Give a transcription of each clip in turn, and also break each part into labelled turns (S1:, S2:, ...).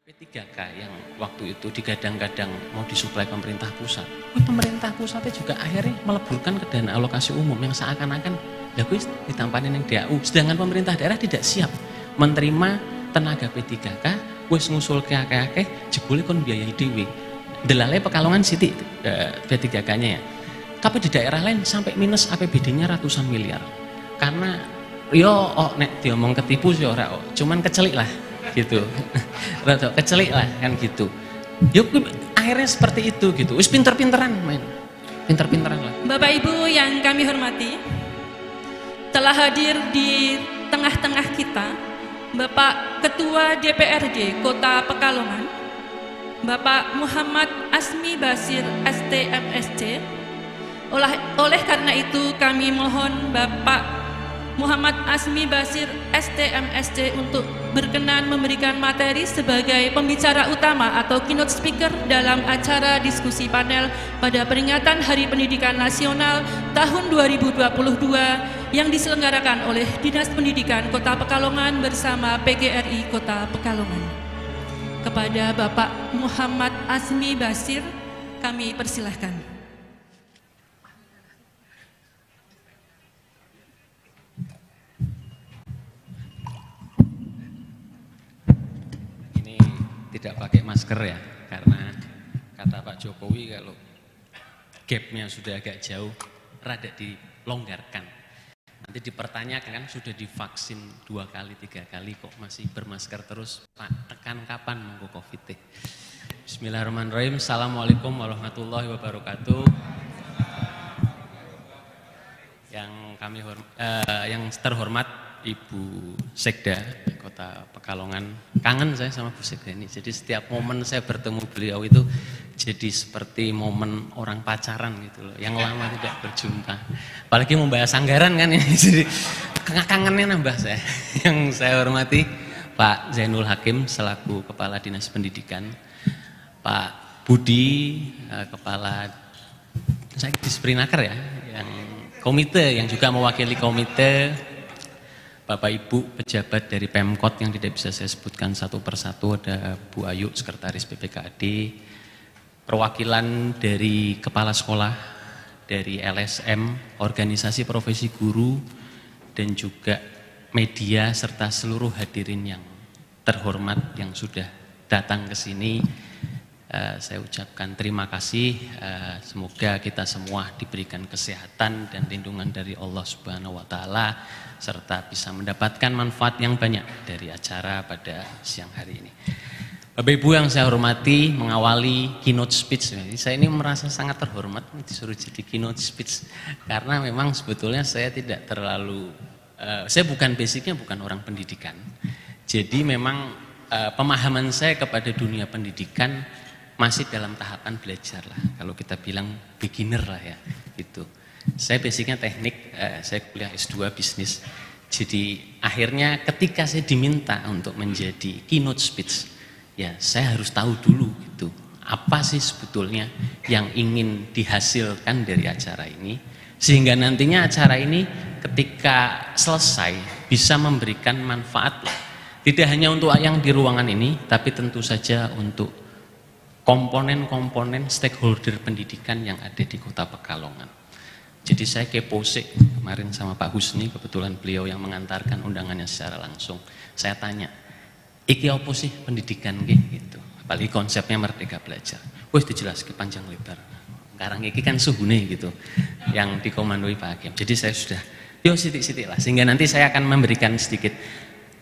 S1: P3K yang waktu itu digadang-gadang mau disuplai pemerintah pusat, pemerintah pusatnya juga akhirnya meleburkan ke dana alokasi umum yang seakan-akan ya kuwi ditampanin yang DAU, sedangkan pemerintah daerah tidak siap menerima tenaga P3K, wis ngusul ke akeh-akeh jebule kon biayai dhewe. Delale Pekalongan Siti P3K-nya ya. Tapi di daerah lain sampai minus APBD-nya ratusan miliar. Karena nek diomong ketipu sih ora, cuman kecelik lah gitu. Rada kecelik lah kan gitu. Yuk akhirnya seperti itu gitu. Wis pinter-pinteran main. Pinter-pinteran lah.
S2: Bapak Ibu yang kami hormati, telah hadir di tengah-tengah kita Bapak Ketua DPRD Kota Pekalongan, Bapak Muhammad Asmi Basir ST-MSc. Oleh karena itu kami mohon Bapak Muhammad Asmi Basir ST-MSc untuk berkenan memberikan materi sebagai pembicara utama atau keynote speaker dalam acara diskusi panel pada peringatan Hari Pendidikan Nasional tahun 2022 yang diselenggarakan oleh Dinas Pendidikan Kota Pekalongan bersama PGRI Kota Pekalongan. Kepada Bapak Muhammad Asmi Basir kami persilahkan.
S1: Tidak pakai masker ya, karena kata Pak Jokowi kalau gapnya sudah agak jauh, rada dilonggarkan. Nanti dipertanyakan kan sudah divaksin 2 kali, 3 kali kok masih bermasker terus, Pak, tekan kapan nunggu COVID? Bismillahirrahmanirrahim. Assalamualaikum warahmatullahi wabarakatuh. Yang terhormat Ibu Sekda Kota Pekalongan, kangen saya sama Bu Sekda ini. Jadi setiap momen saya bertemu beliau itu jadi seperti momen orang pacaran gitu loh, yang lama tidak berjumpa. Apalagi membahas anggaran kan ini, jadi kangennya nambah saya. Yang saya hormati Pak Zainul Hakim selaku Kepala Dinas Pendidikan, Pak Budi Kepala Disperinaker ya, yang komite yang juga mewakili komite. Bapak Ibu pejabat dari Pemkot yang tidak bisa saya sebutkan satu persatu, ada Bu Ayu Sekretaris BPKAD, perwakilan dari kepala sekolah, dari LSM, organisasi profesi guru, dan juga media serta seluruh hadirin yang terhormat yang sudah datang ke sini. Saya ucapkan terima kasih, semoga kita semua diberikan kesehatan dan lindungan dari Allah Subhanahu wa Ta'ala, serta bisa mendapatkan manfaat yang banyak dari acara pada siang hari ini. Bapak Ibu yang saya hormati, mengawali keynote speech, saya ini merasa sangat terhormat disuruh jadi keynote speech, karena memang sebetulnya saya tidak terlalu, saya basicnya bukan orang pendidikan, jadi memang pemahaman saya kepada dunia pendidikan masih dalam tahapan belajar lah, kalau kita bilang beginner lah ya gitu. Saya basicnya teknik, saya kuliah S2 bisnis. Jadi akhirnya ketika saya diminta untuk menjadi keynote speech, ya saya harus tahu dulu gitu, apa sih sebetulnya yang ingin dihasilkan dari acara ini, sehingga nantinya acara ini ketika selesai bisa memberikan manfaat lah. Tidak hanya untuk yang di ruangan ini, tapi tentu saja untuk komponen-komponen stakeholder pendidikan yang ada di Kota Pekalongan. Jadi saya kepo sih kemarin sama Pak Husni, kebetulan beliau yang mengantarkan undangannya secara langsung. Saya tanya, iki apa sih pendidikan gitu? Apalagi konsepnya Merdeka Belajar. Wes dijelaskan panjang lebar. Sekarang iki kan suhune gitu, yang dikomandoi Pak Hakim. Jadi saya sudah, sitik-sitik lah. Sehingga nanti saya akan memberikan sedikit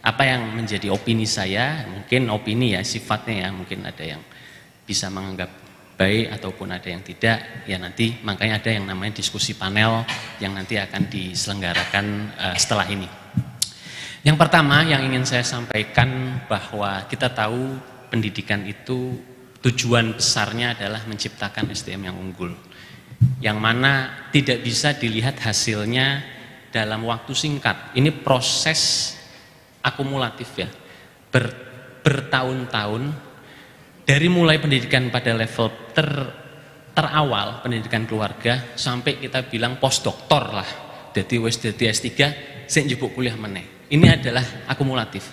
S1: apa yang menjadi opini saya, mungkin opini ya sifatnya ya, mungkin ada yang bisa menganggap baik ataupun ada yang tidak, ya nanti makanya ada yang namanya diskusi panel yang nanti akan diselenggarakan setelah ini. Yang pertama yang ingin saya sampaikan bahwa kita tahu pendidikan itu tujuan besarnya adalah menciptakan SDM yang unggul, yang mana tidak bisa dilihat hasilnya dalam waktu singkat. Ini proses akumulatif ya, bertahun-tahun. Dari mulai pendidikan pada level terawal, pendidikan keluarga, sampai kita bilang postdoktor lah. Jadi S3, saya njupuk kuliah meneh. Ini adalah akumulatif.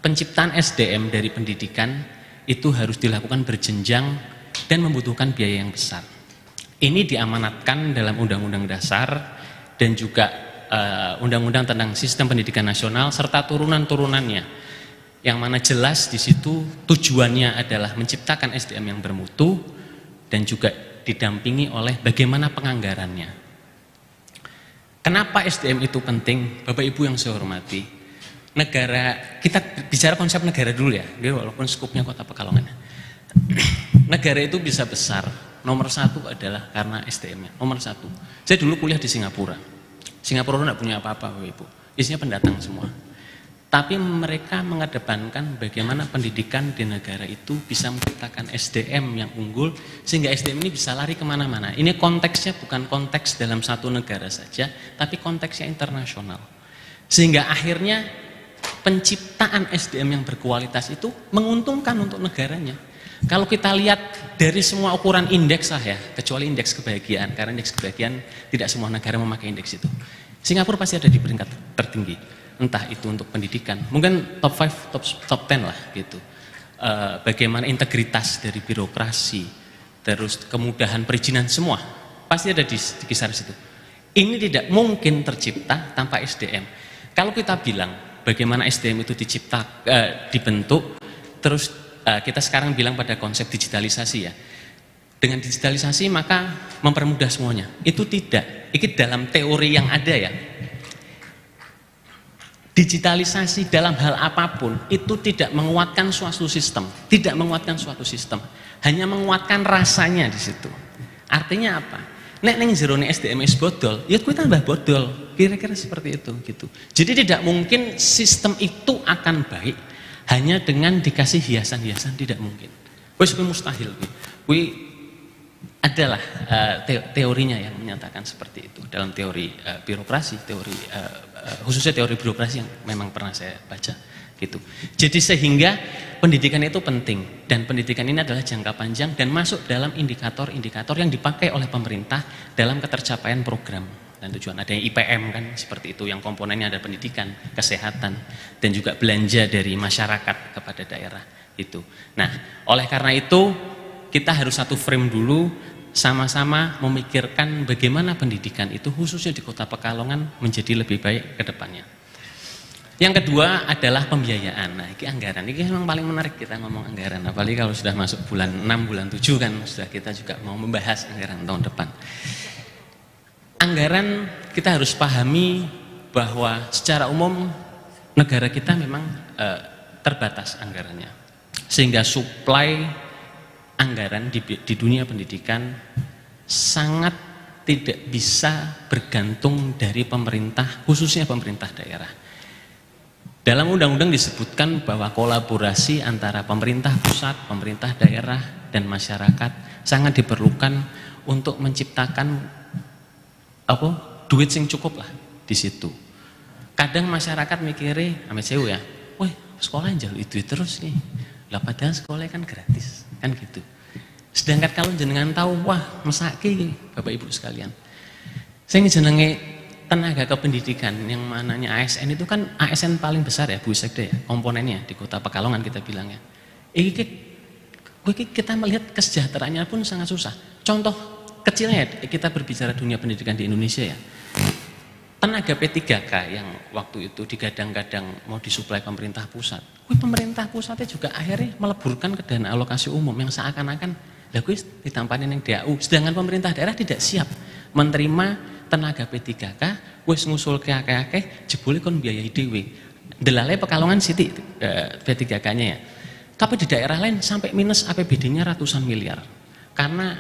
S1: Penciptaan SDM dari pendidikan itu harus dilakukan berjenjang dan membutuhkan biaya yang besar. Ini diamanatkan dalam Undang-Undang Dasar dan juga Undang-Undang tentang Sistem Pendidikan Nasional serta turunan-turunannya, yang mana jelas di situ tujuannya adalah menciptakan SDM yang bermutu dan juga didampingi oleh bagaimana penganggarannya. Kenapa SDM itu penting? Bapak Ibu yang saya hormati, negara, kita bicara konsep negara dulu ya, walaupun skupnya Kota Pekalongan. Negara itu bisa besar, nomor satu adalah karena SDM-nya, nomor satu. Saya dulu kuliah di Singapura. Singapura tidak punya apa-apa Bapak Ibu, isinya pendatang semua. Tapi mereka mengedepankan bagaimana pendidikan di negara itu bisa menciptakan SDM yang unggul, sehingga SDM ini bisa lari kemana-mana. Ini konteksnya bukan konteks dalam satu negara saja, tapi konteksnya internasional. Sehingga akhirnya penciptaan SDM yang berkualitas itu menguntungkan untuk negaranya. Kalau kita lihat dari semua ukuran indeks lah ya, kecuali indeks kebahagiaan, karena indeks kebahagiaan tidak semua negara memakai indeks itu. Singapura pasti ada di peringkat tertinggi, entah itu untuk pendidikan, mungkin top 5, top 10 lah gitu. Bagaimana integritas dari birokrasi, terus kemudahan perizinan semua, pasti ada di kisaran situ. Ini tidak mungkin tercipta tanpa SDM. Kalau kita bilang bagaimana SDM itu dibentuk, terus kita sekarang bilang pada konsep digitalisasi ya. Dengan digitalisasi maka mempermudah semuanya. Itu tidak. Ini dalam teori yang ada ya. Digitalisasi dalam hal apapun itu tidak menguatkan suatu sistem, tidak menguatkan suatu sistem, hanya menguatkan rasanya di situ. Artinya apa? Nek neng jerone SDM is bodol, ya kuwi tambah bodol. Kira-kira seperti itu gitu. Jadi tidak mungkin sistem itu akan baik hanya dengan dikasih hiasan-hiasan, tidak mungkin. Wis kuwi mustahil. Kuwi adalah teorinya yang menyatakan seperti itu dalam teori birokrasi, khususnya teori birokrasi yang memang pernah saya baca gitu. Jadi sehingga pendidikan itu penting, dan pendidikan ini adalah jangka panjang dan masuk dalam indikator-indikator yang dipakai oleh pemerintah dalam ketercapaian program dan tujuan. Ada yang IPM kan seperti itu, yang komponennya ada pendidikan, kesehatan, dan juga belanja dari masyarakat kepada daerah itu. Nah, oleh karena itu kita harus satu frame dulu, sama-sama memikirkan bagaimana pendidikan itu khususnya di Kota Pekalongan menjadi lebih baik ke depannya. Yang kedua adalah pembiayaan. Nah, ini anggaran. Ini memang paling menarik kita ngomong anggaran. Apalagi kalau sudah masuk bulan 6, bulan 7 kan sudah kita juga mau membahas anggaran tahun depan. Anggaran kita harus pahami bahwa secara umum negara kita memang terbatas anggarannya. Sehingga supply anggaran di dunia pendidikan sangat tidak bisa bergantung dari pemerintah, khususnya pemerintah daerah. Dalam undang-undang disebutkan bahwa kolaborasi antara pemerintah pusat, pemerintah daerah, dan masyarakat sangat diperlukan untuk menciptakan duit yang cukup lah di situ. Kadang masyarakat mikirnya, amit sewu ya, wah sekolah njaluk duit terus nih, lah padahal sekolah kan gratis, kan gitu. Sedangkan kalau jenengan tahu, wah mesake Bapak Ibu sekalian, saya jenenge tenaga kependidikan yang mananya ASN itu kan ASN paling besar ya Bu Sekda ya, komponennya di Kota Pekalongan kita bilangnya. Kita melihat kesejahteraannya pun sangat susah. Contoh kecilnya ya, kita berbicara dunia pendidikan di Indonesia ya. Tenaga P3K yang waktu itu digadang-gadang mau disuplai pemerintah pusat. Pemerintah pusatnya juga akhirnya meleburkan ke dana alokasi umum yang seakan-akan lah kuwi ditampanin yang DAU. Sedangkan pemerintah daerah tidak siap menerima tenaga P3K, wis ngusul ke akeh-akeh jebule kon biayai dhewe. Delale Pekalongan Siti P3K-nya ya. Tapi di daerah lain sampai minus APBD-nya ratusan miliar. Karena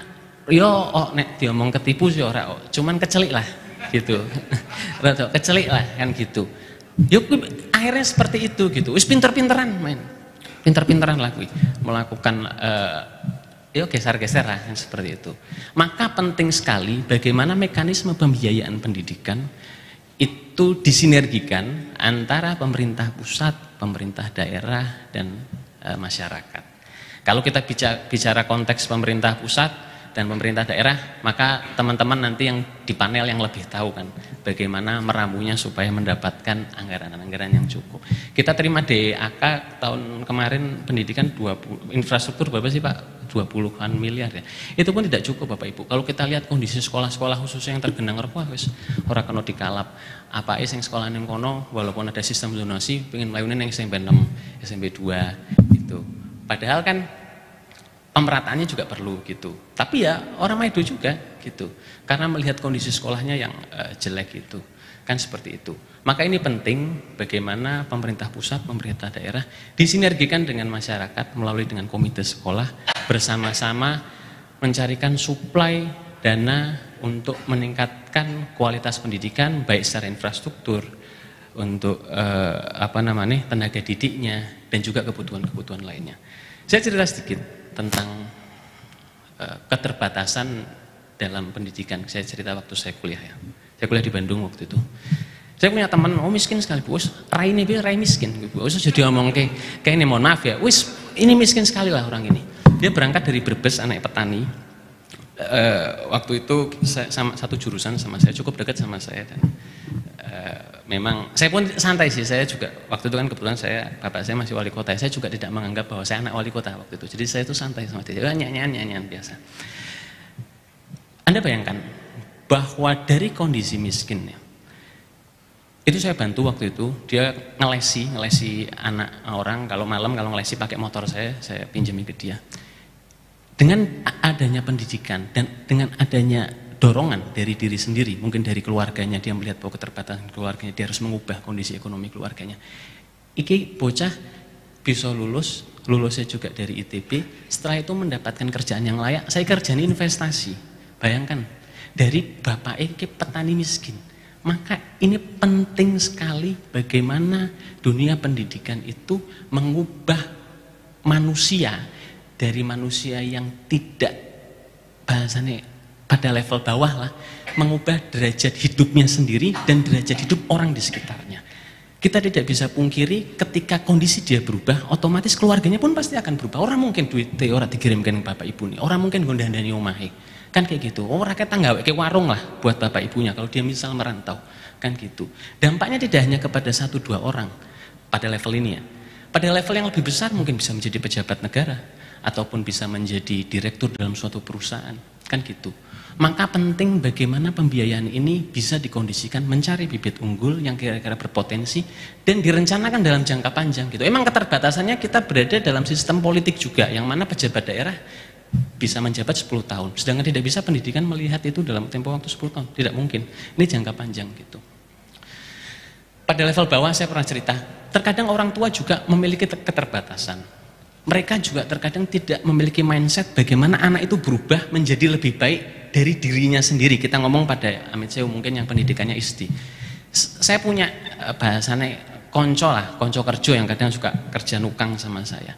S1: nek diomong ketipu sih ora, cuman kecelik lah gitu. Rada kecelik lah kan gitu. Akhirnya seperti itu gitu. Wis pinter-pinteran main. Pinter-pinteran lah kuwi melakukan geser-geser lah yang seperti itu. Maka penting sekali bagaimana mekanisme pembiayaan pendidikan itu disinergikan antara pemerintah pusat, pemerintah daerah, dan masyarakat. Kalau kita bicara konteks pemerintah pusat, dan pemerintah daerah, maka teman-teman nanti yang di panel yang lebih tahu kan bagaimana meramunya supaya mendapatkan anggaran yang cukup. Kita terima DAK tahun kemarin pendidikan 20, infrastruktur berapa sih Pak? 20-an miliar ya. Itu pun tidak cukup Bapak Ibu. Kalau kita lihat kondisi sekolah-sekolah khususnya yang tergenang wah wis ora kena dikalap. Apake sing sekolah ning kono walaupun ada sistem zonasi pengen mlayune ning SMP 6, SMP 2 gitu. Padahal kan pemerataannya juga perlu gitu. Tapi ya orang Maido juga gitu. Karena melihat kondisi sekolahnya yang jelek gitu. Kan seperti itu. Maka ini penting bagaimana pemerintah pusat, pemerintah daerah disinergikan dengan masyarakat melalui dengan komite sekolah bersama-sama mencarikan suplai dana untuk meningkatkan kualitas pendidikan baik secara infrastruktur untuk tenaga didiknya dan juga kebutuhan-kebutuhan lainnya. Saya cerita sedikit tentang keterbatasan dalam pendidikan. Saya cerita waktu saya kuliah ya. Saya kuliah di Bandung waktu itu. Saya punya teman, miskin sekali, bos. Rai miskin. Bos jadi ngomong kayak ini mohon maaf ya. Ini miskin sekali lah orang ini. Dia berangkat dari Brebes, anak petani. Waktu itu sama satu jurusan sama saya, cukup dekat sama saya dan memang saya pun santai sih. Saya juga waktu itu kan kebetulan bapak saya masih wali kota. Saya juga tidak menganggap bahwa saya anak wali kota waktu itu. Jadi saya itu santai sama dia. Nyanyian biasa. Anda bayangkan bahwa dari kondisi miskinnya itu saya bantu waktu itu. Dia ngelesi anak orang kalau malam kalau ngelesi pakai motor saya pinjemin ke dia. Dengan adanya pendidikan dan dengan adanya dorongan dari diri sendiri, mungkin dari keluarganya, dia melihat bahwa keterbatasan keluarganya, dia harus mengubah kondisi ekonomi keluarganya. Iki bocah bisa lulusnya juga dari ITB, setelah itu mendapatkan kerjaan yang layak. Saya kerjaan investasi. Bayangkan, dari bapak iki petani miskin. Maka ini penting sekali bagaimana dunia pendidikan itu mengubah manusia dari manusia yang tidak bahasanya pada level bawah lah, mengubah derajat hidupnya sendiri dan derajat hidup orang di sekitarnya. Kita tidak bisa pungkiri ketika kondisi dia berubah, otomatis keluarganya pun pasti akan berubah. Orang mungkin duit orang dikirimkan ke bapak ibu nih, orang mungkin gondandani omahe, kan kayak gitu. Orang kita nggak kayak warung lah buat bapak ibunya kalau dia misal merantau, kan gitu. Dampaknya tidak hanya kepada 1-2 orang pada level ini ya. Pada level yang lebih besar mungkin bisa menjadi pejabat negara ataupun bisa menjadi direktur dalam suatu perusahaan, kan gitu. Maka penting bagaimana pembiayaan ini bisa dikondisikan mencari bibit unggul yang kira-kira berpotensi dan direncanakan dalam jangka panjang gitu. Emang keterbatasannya kita berada dalam sistem politik juga yang mana pejabat daerah bisa menjabat 10 tahun. Sedangkan tidak bisa pendidikan melihat itu dalam tempo waktu 10 tahun. Tidak mungkin. Ini jangka panjang gitu. Pada level bawah saya pernah cerita, terkadang orang tua juga memiliki keterbatasan. Mereka juga terkadang tidak memiliki mindset bagaimana anak itu berubah menjadi lebih baik dari dirinya sendiri. Kita ngomong pada Amit Sewu mungkin yang pendidikannya ISTI. Saya punya bahasanya konco kerja yang kadang suka kerja nukang sama saya.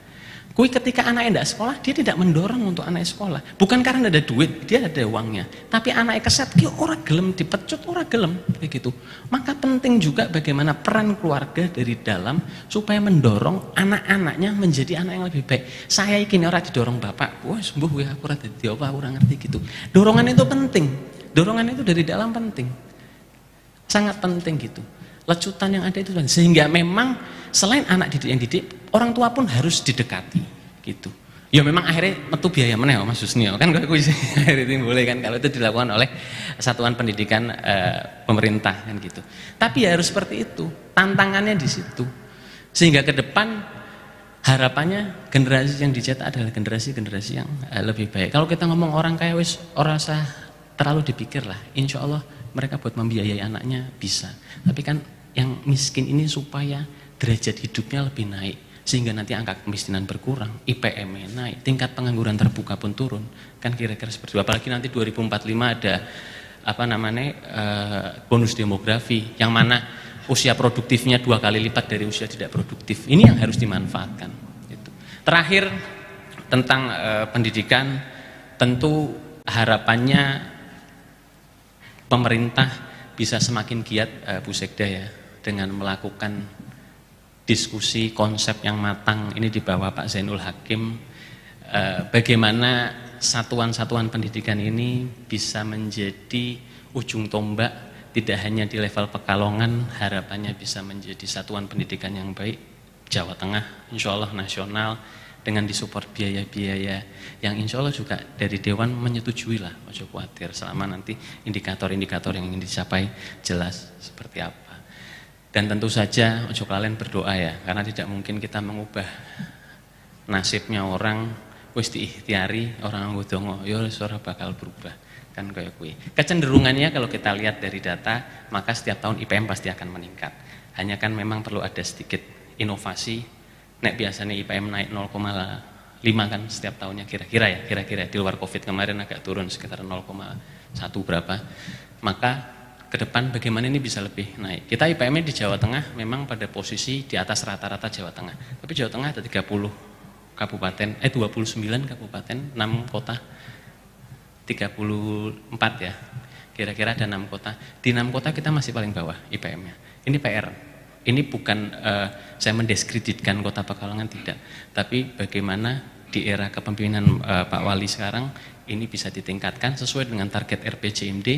S1: Kui ketika anaknya tidak sekolah, dia tidak mendorong untuk anaknya sekolah. Bukan karena ada duit, dia ada uangnya. Tapi anaknya keset, dia orang gelem dipecut, orang gelem kayak gitu. Maka penting juga bagaimana peran keluarga dari dalam supaya mendorong anak-anaknya menjadi anak yang lebih baik. Saya ingin orang didorong bapak, wah sembuh gue aku rada di apa, aku ngerti gitu. Dorongan itu penting. Dorongan itu dari dalam penting. Sangat penting gitu. Lecutan yang ada itu sehingga memang selain anak didik yang didik, orang tua pun harus didekati gitu. Ya memang akhirnya metu biaya meneh Mas Husni kan gue akhirnya boleh kan kalau itu dilakukan oleh satuan pendidikan pemerintah kan gitu. Tapi ya harus seperti itu. Tantangannya di situ. Sehingga ke depan harapannya generasi yang dicetak adalah generasi-generasi yang lebih baik. Kalau kita ngomong orang kaya wis ora usah terlalu dipikir lah. Insya Allah mereka buat membiayai anaknya bisa. Tapi kan yang miskin ini supaya derajat hidupnya lebih naik sehingga nanti angka kemiskinan berkurang, IPM-nya naik, tingkat pengangguran terbuka pun turun, kan kira-kira seperti itu. Apalagi nanti 2045 ada bonus demografi yang mana usia produktifnya 2 kali lipat dari usia tidak produktif. Ini yang harus dimanfaatkan. Gitu. Terakhir tentang pendidikan, tentu harapannya pemerintah bisa semakin giat Bu Sekda ya dengan melakukan diskusi konsep yang matang ini di bawah Pak Zainul Hakim bagaimana satuan-satuan pendidikan ini bisa menjadi ujung tombak, tidak hanya di level Pekalongan, harapannya bisa menjadi satuan pendidikan yang baik Jawa Tengah, insya Allah nasional, dengan disupport biaya-biaya yang insya Allah juga dari Dewan menyetujui lah, ojo khawatir, selama nanti indikator-indikator yang ingin dicapai jelas seperti apa. Dan tentu saja ojo kalian berdoa ya, karena tidak mungkin kita mengubah nasibnya orang, wis diikhtiari orang anggo donga, ya ora bakal berubah. Kan kayak kuwi. Kecenderungannya kalau kita lihat dari data, maka setiap tahun IPM pasti akan meningkat. Hanya kan memang perlu ada sedikit inovasi. Nek biasanya IPM naik 0,5 kan setiap tahunnya kira-kira di luar Covid kemarin agak turun sekitar 0,1 berapa. Maka ke depan bagaimana ini bisa lebih naik. Kita IPM-nya di Jawa Tengah memang pada posisi di atas rata-rata Jawa Tengah. Tapi Jawa Tengah ada 30 kabupaten, 29 kabupaten, 6 kota, 34 ya. Kira-kira ada 6 kota. Di 6 kota kita masih paling bawah IPM-nya. Ini PR. Ini bukan saya mendiskreditkan Kota Pekalongan, tidak. Tapi bagaimana di era kepemimpinan Pak Wali sekarang ini bisa ditingkatkan sesuai dengan target RPJMD.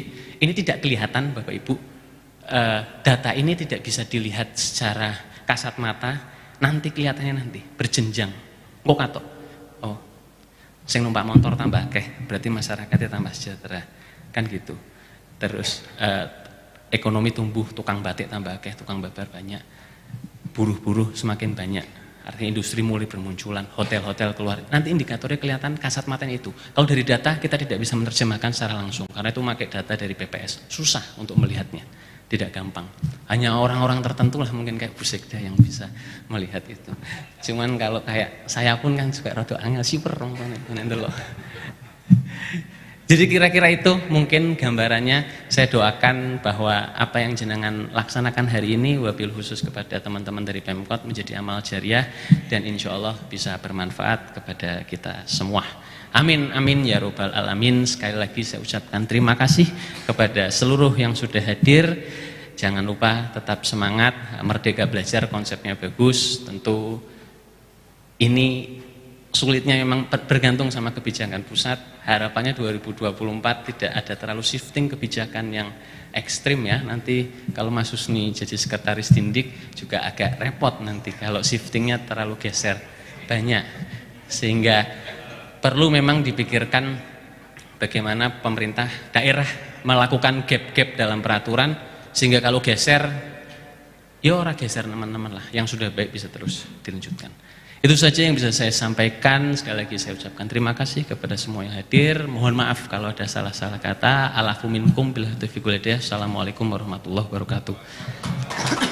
S1: Ini tidak kelihatan Bapak Ibu, data ini tidak bisa dilihat secara kasat mata, nanti kelihatannya nanti berjenjang. Kok katok? Oh, sing numpak motor tambah akeh, berarti masyarakatnya tambah sejahtera, kan gitu. Terus ekonomi tumbuh, tukang batik tambah akeh, tukang babar banyak, buruh-buruh semakin banyak. Artinya industri mulai bermunculan, hotel-hotel keluar. Nanti indikatornya kelihatan kasat matanya itu. Kalau dari data kita tidak bisa menerjemahkan secara langsung, karena itu pakai data dari BPS. Susah untuk melihatnya, tidak gampang. Hanya orang-orang tertentu lah mungkin kayak Bu Sekda yang bisa melihat itu. Cuman kalau kayak saya pun kan juga rada angel siper dulu. Jadi kira-kira itu mungkin gambarannya. Saya doakan bahwa apa yang jenengan laksanakan hari ini wabil khusus kepada teman-teman dari Pemkot menjadi amal jariah dan insya Allah bisa bermanfaat kepada kita semua. Amin, amin ya robbal alamin. Sekali lagi saya ucapkan terima kasih kepada seluruh yang sudah hadir. Jangan lupa tetap semangat, Merdeka Belajar konsepnya bagus. Tentu ini sulitnya memang bergantung sama kebijakan pusat. Harapannya 2024 tidak ada terlalu shifting kebijakan yang ekstrim ya. Nanti kalau Mas Husni jadi sekretaris Dindik juga agak repot nanti kalau shiftingnya terlalu geser banyak. Sehingga perlu memang dipikirkan bagaimana pemerintah daerah melakukan gap-gap dalam peraturan sehingga kalau geser ya orang geser teman-teman lah, yang sudah baik bisa terus dilanjutkan. Itu saja yang bisa saya sampaikan. Sekali lagi saya ucapkan terima kasih kepada semua yang hadir. Mohon maaf kalau ada salah-salah kata. Alafu minkum billahi taufiq wal hidayah. Assalamualaikum warahmatullahi wabarakatuh.